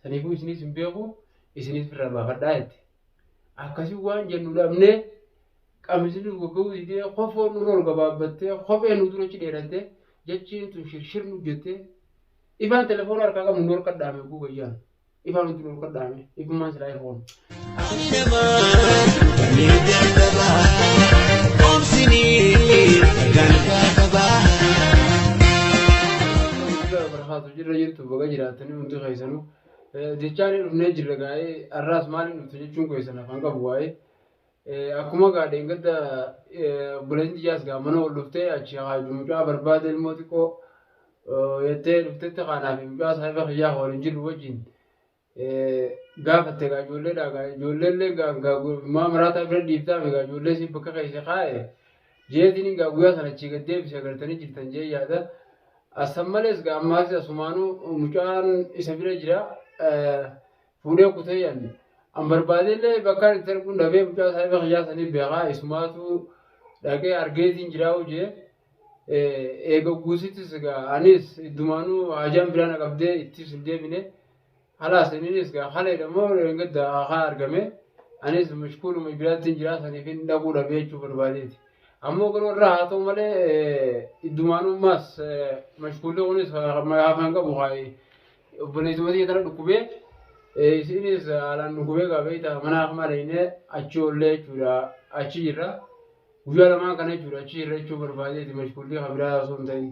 saniifuu isinis hin beeku isinis firra baafadhaa'etti akkasii waan jennu dhabnee qamisni gogga'uu didee qofoon nurra ol gabaabbattee kophee nu dura dheerattee jechiin tun shirshir nu jettee ifaan telefoona harkaa qabu nu ol qadhaame guugayyaan ifaan nuti nu ol qadhaame ifummaan silaa ifoon. Barhaatu jirra jirtu baga jiraatanii hundi keessanuu jechaan dhufnee jirra gaa'ee arraas maaliin dhufte jechuun keessan afaan qabu waa'ee akkuma gaadheen gadda bulanti jaas gaamana ol dhuftee achi haaju mucaa barbaade ilmoo xiqqoo yettee dhuftetti kanaaf mucaa saayiba xiyyaa waliin jirru wajjin gaafatte gaa ijoolleedha gaa ijoolleellee maa maraataa bira dhiibtaame gaa ijoollee si bakka keessa kaa'e jeetiin gaa guyyaa sana achi gad deebise agartanii jirtan jee yaada asan malees gaa ammaas asumaanuu mucaan isa bira jira fuudhee kutee yanne an barbaadellee bakka itti arguun dhabee mucaa saayiba xiyyaa sanii beekaa isumaatu dhaqee argeetiin jiraa jee eega guusittis gaa anis iddumaanuu hajaan biraan qabdee ittis hin deebine halas innis gaa haleedhamoo gadda haa argame anis mashkuuluma biraattiin jiraa saniif hin dhaquu dhabee jechuu barbaadeeti ammoo garuu irraa haa ta'u malee iddumaanummaas mashkuulli kunis hafaan qabu obboleessumatti tana dhukkubee isinis haalaan dhukkubee gaabeeta mana akamaa dhaynee achi oollee jechuudha achi jirra guyyaa lamaan kana jechuudha achi jirra jechuu barbaadeeti mashkuulli kabiraa osoo hin ta'in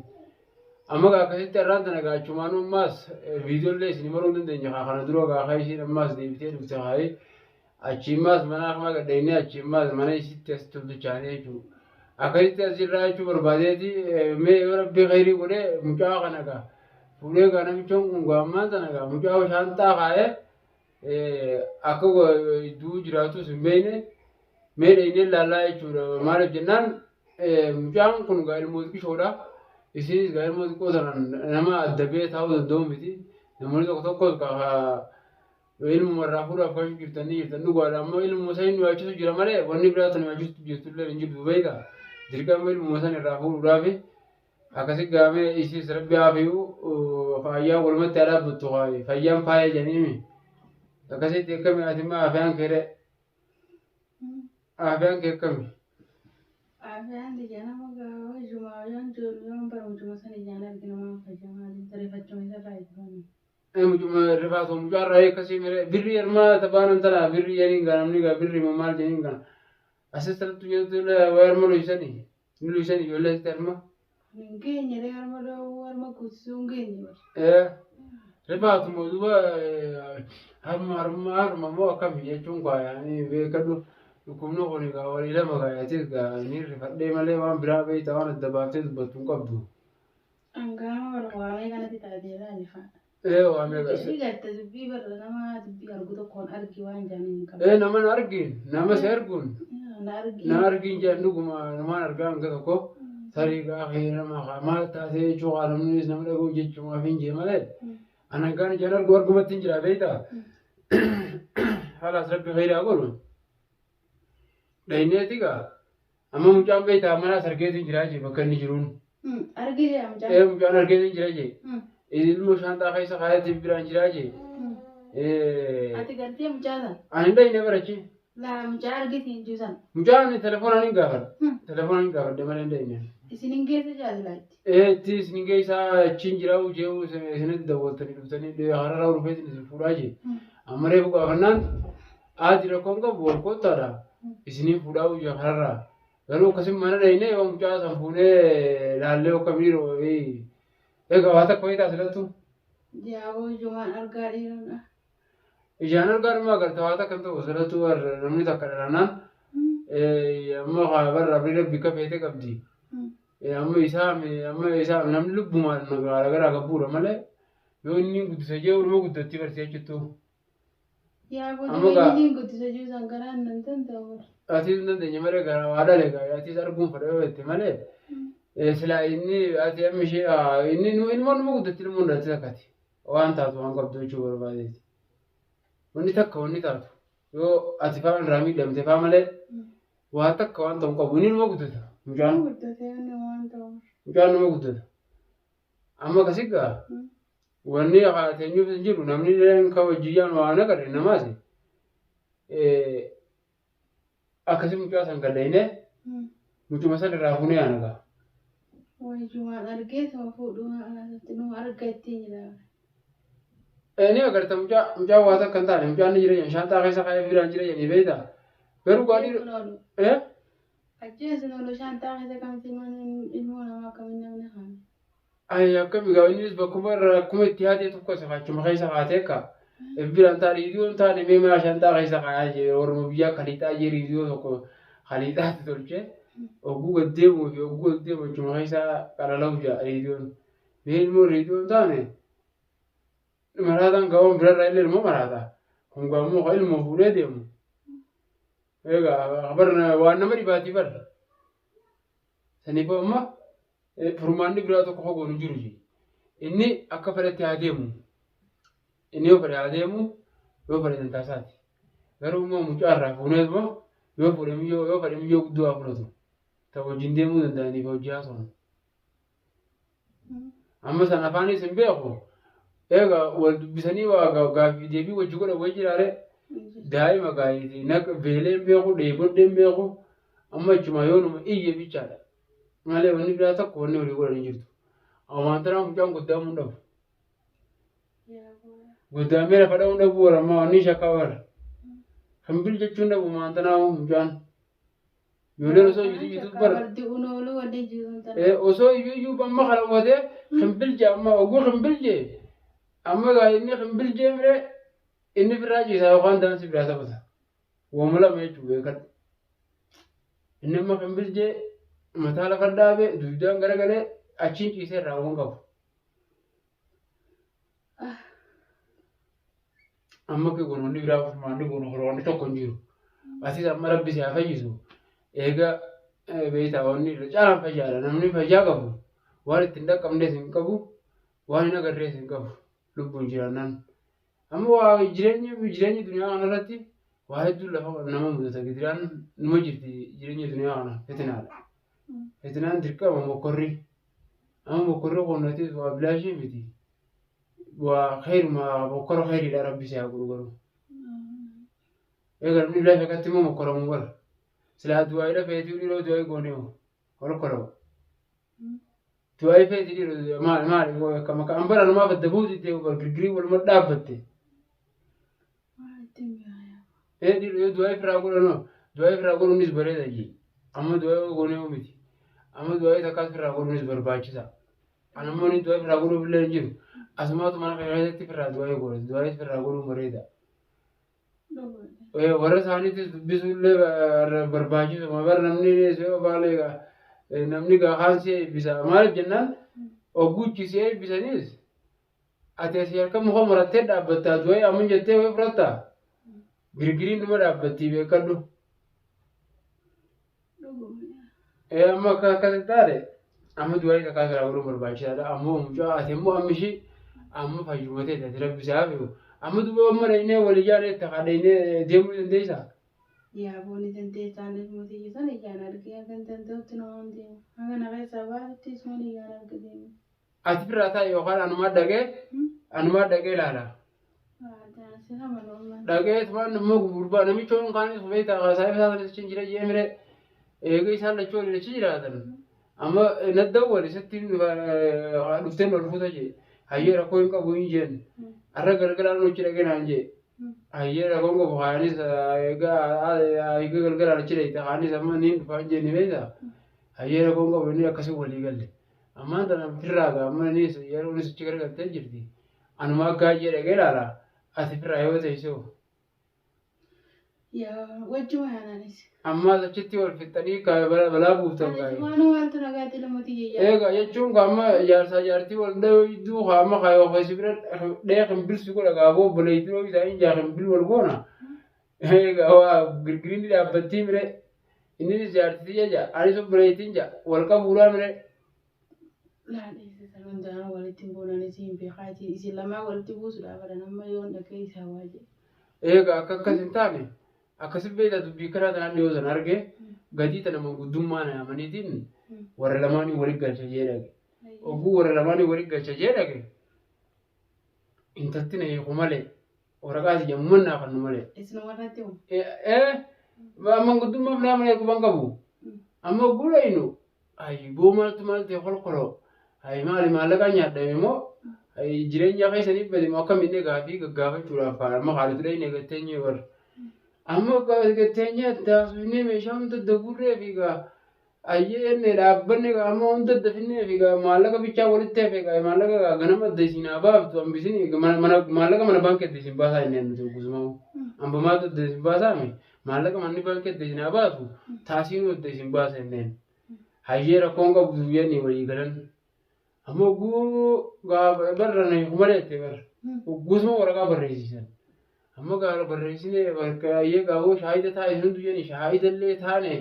amma gaa akkasitti irraan tana gaa achumaanummaas viidiyoollee isin maruu dandeenya kana dura gaa ishiin ammaas deebitee dhufte haa'ee achiimmaas mana akamaa gadhaynee achiimmaas mana isitti asitti hojjechaanee jechuudha akkasitti as jirraa jechuu barbaadeeti mee yoo rabbii khayrii godhee mucaa kana gaa fuudhee gaa namichoon kun gaammaan tana gaa mucaa shaantaa kaa'ee akka iddoo jiraatus hin beekne mee dhaynee laallaa jechuudha maaliif jennaan mucaan kun gaa ilmoo xiqqishoodha isinis gaa ilmoo xiqqoo sanaan nama adda bee taa'uu danda'u miti namoonni tokko tokkos ilmuma irraa fuudhaaf kan jirtanii jirtan dhugaadha ammoo ilmuma san nu yaachisu jira malee wanni biraa tan yaachisu jirtullee hin jirtu beeka dirqama ilmuma san irraa fuudhuudhaaf akkasi gaamee isis rabbi haafiyu fayyaa walumatti haa dhaabbattu fayyaan faaya janiimi akkasitti akkami atimmaa afyaan keere afyaan kee akkami afyaan dijanama gaawa jumaayaan joolleen barumsuma san ijaan arginamaa fayyamaa tareeffachuu isarraa eebbifame mujuma rifaatu mujarra ekkasi mere birri erma tabanan tala birri yanin ganamni ga birri mamal janin gan assistant yudule warma luisani yolle terma ngeenye re arma do warma kutsu ngeenye rifaatu moduba harma mo akam yechun kwa yani be kadu kumno koni ga wali lama ga yatis ga ni rifadde male wan bira be tawan dabate batun qabdu angama wala wala kana titadela alifa Amega. Sigatta dubbii barra nama dubbii argu tokkoon argi waan jaaniin qaba. Nama na argin, nama si arguun. Na argin jedhan dhuguma namaan argaa hanga tokko tarii gaafii nama maal taatee jechuu qaalamnis nama dhaguu jechuumaaf hin jee malee. Ana gaan ijaan argu argumatti hin jira beektaa. Haalaas rabbi fayyidaa godhu. Dhayneeti gaa. Amma mucaan beektaa manaas argeetiin jiraa jee bakka inni jiruun. Argee mucaan. Mucaan argeetiin jira jee. ilmu shanta kaisa khayati biran jiraje ati ganti mujada ani dai ne barachi la mujar giti jusan mujani telefon ani gafar de malen dai ne isininge se jazlat ti isininge sa chinjira uje isine dawotani dutani de harara urfet ni furaje amare bu gafanan adira konga bol ko tara isini fura uje harara garo kasim mana dai ne om ja sanfune lalle o kabiro Ega wata koi ta selatu? Jauh jumaan argari na. Ijaan argari ma agarta wata kan tu selatu ar namni takka ranan. Amma khabar rabbi rabbi ka fete kabdi. Amma isa namni lubbu mal nagara gara kabura male. Yo inni gudisa je urmo gudatti versi achitu. Ya bodo inni gudisa je sangara nantan tawar. Ati nantan nyamare gara wada lega ati sargum fada wete male. Sila ini ati amshi ini nu ilmu nu gudatti ilmu ndati takati waan taatu waan qabdu jechuu barbaadeeti wanni takka wanni taatu yoo ati faan raamii dhabde faa malee waa takka waan ta'u qabu inni numa guddata mucaan numa guddata amma kasiggaa wanni haateenyuuf hin jiru namni illee kabajiyyaan waan agarre namaas akkasii mucaa san gadheenee mucuma san irraa fuunee aanagaa. Wajumaan argee sama fuudhuu nu argatee jira. Ni agarta mucaa waa takka hin taane mucaan ni jira shaantaa keessa kaa'ee biraan jira jennee beektaa garuu gaadii Ajjeesu nolo shaantaa keessa kamsi ilmoo namaa akkamiin namni haame. Ay akkami gaa innis bakkuma irraa akkuma itti haatee tokko isa achuma keessa haatee akka biraan taane idiyoon taane mee mana shaantaa keessa kaa'aa jee orma biyyaa kaliixaa jee idiyoo tokko kaliixaatti tolchee ogguu gaddeemuu fi ogguu gaddeemu achuma keessa qalala'u jaa idiyoon mee ilmoo idiyoon taane maraataan gaawwan birarraa illee ilmoo maraataa kun gaammoo ilmoo fuudhee deemu. Egaa barna waan nama dhibaatii barra. Saniif amma furmaanni biraa tokko hogoonu jiru ji. Inni akka fedhatti haa deemu. Inni yoo fedhe haa deemu yoo fedhe tantaasaati. Garuu immoo mucaa irraa fuuneetuma yoo fedhe miyyoo guddoo haa fudhatu. Ta'u wajjin deemuu danda'aniif hojii haasa'u. Amma san afaanis hin beeku. Egaa wal dubbisanii waa gaaffii deebii wajji godha wayii jiraare. Daa'ima gaariitii naqa beeleen beeku dheebondeen beeku amma jechuudha yoo nama iyya bichaadha malee wanni biraa tokko wanni walii godhanii jirtu ammaan tanaa mucaan guddaamuu dhabu guddaamee lafa dha'uu dhabuu warammaa wanni shakkaa wara hambil jechuun dhabu ammaan tanaa mucaan ijoolleen osoo iyyuu bara osoo iyyuu amma kalawwatee hambil jee amma oguu hambil jee amma gaa'inni hambil jee miree inni biraa ciisaa yookaan daansi biraa taphata. Wooma lama jechuudha beekadha. Inni amma kan biljee mataa lafa dhaabee duudaan garagalee achiin ciisee irraa waan qabu. Amma kee gonoonni biraa furmaanni goonu horoonni tokko hin jiru. Asis amma rabbi si haa fayyisu. Egaa beektaa wanni irra caalaan fayyaadha. Namni fayyaa qabu waan ittiin dhaqqabnees hin qabu waan hin agarrees hin qabu lubbuun jiraannaan. Amma waa jireenya duniyaa kanarratti waa hedduu lafa nama mudata gidiraan numa jirti jireenya duniyaa kana fitinaadha. Fitinaan dirqama mokorri. Amma mokorri qonnatis waa bilaashii miti. Waa xeeruma mokkora xeeriidha rabbi si haa gurguru. Egaa namni lafa akkatti immoo mokkoramuu bara. Silaa du'aayidha feetii dhiroo du'aayii gooneewu. Horkolawu. Du'aayii feetii dhiroo maali akkam akka hambara namaaf adda buuti ta'e girgirii waluma dhaabbatte. Du'aayii firaa godhanoo du'aayii firaa godhuunis bareeda jee amma du'aayii gooneewu miti. Amma du'aayii takkaas firaa godhuunis barbaachisa. Anammoo ni du'aayii firaa godhuuf illee hin jiru. Asumaatu mana keessatti firaa du'aayii godhatu du'aayii firaa godhuun bareeda. Warra isaaniitis dubbisuu illee barbaachisu bara namni baalee namni gahaan si eebbisa maaliif jennaan ogguuchi si eebbisanis ati asii harka muka marattee dhaabbattaa du'aayii amma jettee wayii fudhattaa girgiriin dhuma dhaabbattii beekadhu. Amma akkasitti taate amma du'aayii takkaa firaa godhuun barbaachisaadha. Ammoo mucaa ati immoo ammishii amma fayyumatee ati rabbisaa fi'u. Amma duuba amma dhaynee walii jaalee takka dhaynee deemuu dandeessaa? Yaabonni dandeessaa mootii sana ijaan argee kan danda'utti namoonni deemu. Hanga na keessaa baatutti isuma ijaan argee. Ati biraa taa'e yookaan anumaa dhaqee ilaala. Dhaqee tumaan immoo gurbaa namicha waan kaanis ufee taa'aa isaa ibsaa sana jechuun jira jeemire eega isaan lachuu waliin achi jiraatan. Amma nadda wali isatti dhufteen ol fuuta jee hayyee rakkoo hin qabu hin jeen. Arra galgalaan nuti dhaqee naan jee. Hayyee rakkoon qabu haanis egaa galgalaan achi dhaqee haanis amma niin dhufaa hin jeen beektaa. Hayyee rakkoon qabu inni akkasii walii galle. Ammaan tana firraaga amma inni yeroo inni achi garagaltee jirti. Anumaa gaajjee dhaqee ilaala. Ati firraa yoo teessoo. Wajjuma yaanaanis. Ammaas achitti wal fixxanii balaa buuftan gaa'e. Waan waaltu nagaatti lammatti jeyyaa. Egaa jechuun amma jaarsaa jaartii wal dhahuu haama kaayoo keessi bira dhee himbilsi godha gaafoo obboleettii yoo isaanii jaa himbil wal goona. Egaa waa girgiriin dhaabbattii mire innis jaartii jecha anis obboleettiin jaa wal qabuudhaa mire. Laadheessa sagantaan walitti hin boonanis hin beekaati isin lamaa walitti buusuudhaaf adda nama yoon dhaqee isaa waajjira. Egaa akka akkas hin taane akkasii beektaa dubbii karaa kanaan dhiyoo sana argee gatii tana manguddummaa naamaniitiin warra lamaanii walitti galcha jee dhage. Ogguu warra lamaanii walitti galcha jee dhage. intalti na hiiku malee waraqaati jamman naa kan malee. Isin warratti hoo? Manguddummaaf naa malee quban qabu. Amma gula inu ayi boo maaltu maaltu kolkoloo ayi maali maallaqaan nyaadhame moo ayi jireenya keessaniif bade moo akkamiin gaafii gaggaafachuudhaaf kan amma haala ture hin eegatteenye warra. Amma eegatteenye taasifnee meeshaa hunda daburree fi gaa ayyee inni dhaabbanni amma hunda dafinee fi gaa maallaqa bichaa walitti hafe gaa maallaqa ganama adda isin haa baaftu hambisin maallaqa mana baankii adda isin baasaa hin nuti oggusumamu. Amba maaltu adda isin baasaame maallaqa manni baankii adda isin haa baasu taasiinuu adda isin baasa hin hayyee rakkoon qabu duyyanii walii galan. Amma ogguu barra na hiiku malee itti barra. Oggusuma waraqaa barreessisan. Amma gaara barreessinee hayyee gaaboo shaayida taa'e sun duyyanii shaayida illee taane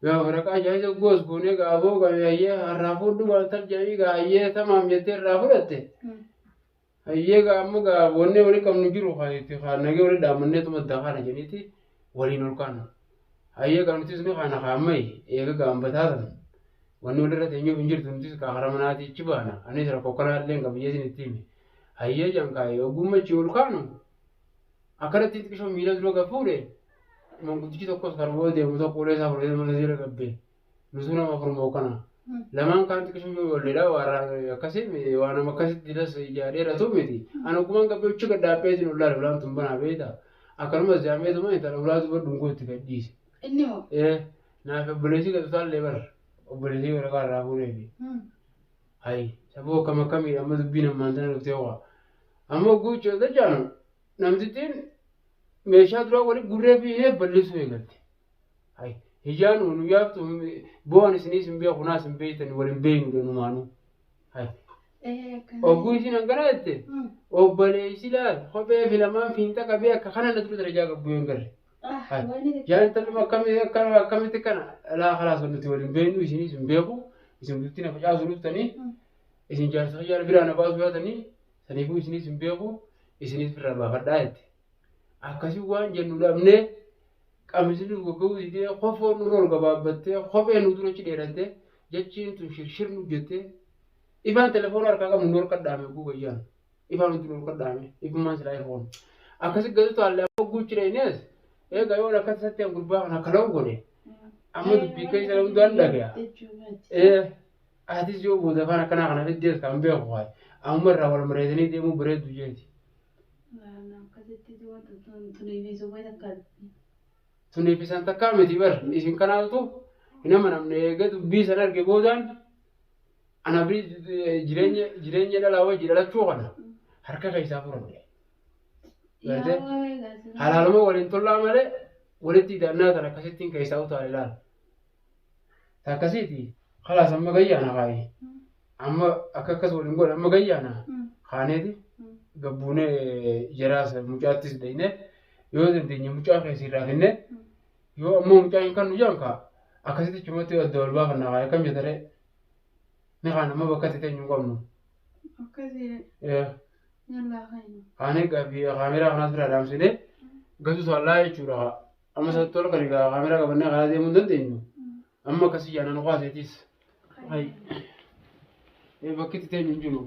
gaa waraqaa shaayida goos goonee gaaboo hayyee harraa fuudhu waan tarjanii gaa hayyee tamaam jettee irraa fudhatte. Hayyee gaa amma gaa wannee walii qabnu jiru nagee walii dhaamannee tuma addaa kana jeniiti waliin ol kaanu. Hayyee gaa nuti suni kana kaammayi eega gaambataa sana. Wanni walirra teenyuuf hin jirtu nutis kaahara manaati ichi baana. Anis rakkoo kanaa illee hin biyyeesin itti hime. Hayyee jankaayee ogummaa ichi ol kaanu akkanatti xiqqishoo miila dura gafuudhe manguddichi tokkos kan booda deemu tokko ulee isaa fudhatee mana seera gabbee. Nusu nama furmoo kana. Lamaan kaan xiqqishoo ijoolleedha waan akkasii waan nama akkasitti das ijaareeratu miti. Ani ogummaan gabbee uchi gaddaabbeetiin ol laala ulaan tumbanaa beektaa. Akkanumas jaameetuma intala ulaa duba dhungoo itti gadhiise. Inni moo? Naaf obboleessi gadutaallee bara. Obboleessi waraqaa irraa fuudheefi. Hayi saboo akkam akkamii amma dubbii namaan tana dhuftee waa. Amma guuchoo dachaanu namtittiin meeshaa duraa walitti gurree fi hineef balleessuu eegalte. Hayi hijaan nu yaaftu bu'aan isinis hin beeku naas hin beektan waliin beeknu dhanumaanuu. Hayi. Ogguu isin hangana jette obboleessi laal kophee fi lamaan fiinxa qabee akka kana na dura darajaa qabbu yoo hin garre. Jaan talma akkamitti kana laa kalaas nuti waliin beeknu isinis hin beeku isin guutti na facaasu dhuftanii isin jaarsa fayyaa biraa na baasu yaatanii saniifuu isinis hin beeku isinis firra baafadhaa jette. Akkasii waan jennu dhabnee qamisni gogga'uu didee kofoon nurra ol gabaabbattee kophee nu dura dheerattee jechiin tun shirshir nu jettee ifaan telefoona harkaa qabnu nu ol qadhaame guugayyaan ifaan nu ol qadhaame ifummaan silaa ifoon akkasii gatutu haallee amma guuchira inees egaa yoo akka tasatti an gurbaa kana kalau godhe amma dubbii keessa hundaan dhagaya. Atis yoo booda afaan akkanaa kana fiddees kan beeku waay amma irraa wal mareetanii deemuu bareedu jeeti. Tuniifisan takkaa miti bar isin kanaatu hin amanamne eega dubbii san arge boodaan ana jireenya dhalaa wajji dhalachuu kana harka keessaa furamne. Halaaluma waliin tollaa malee walitti hidhannaa tan akkasittiin keessaa utaale ilaala. Akkasiiti khalaas amma gayyaana kaayi. Amma akkas waliin godhe amma gayyaana kaaneeti gabbuunee jaraas mucaattis dhayne yoo dandeenye mucaa keessa irraa kenne yoo ammoo mucaa hin kannu jaanka akkasitti cimatti adda wal baafannaa kaayi akkam jetare ni kaan amma bakka itti teenyu qabnu. Kaanee gaaffii kaameraa kanaas bira dhaamsine gatu sallaa jechuudha. Amma isa tola kan egaa kaameraa qabannee karaa deemuu hin dandeenyu. Amma akkasii jaanan qaaseetis. Bakki itti teenyu hin jiru.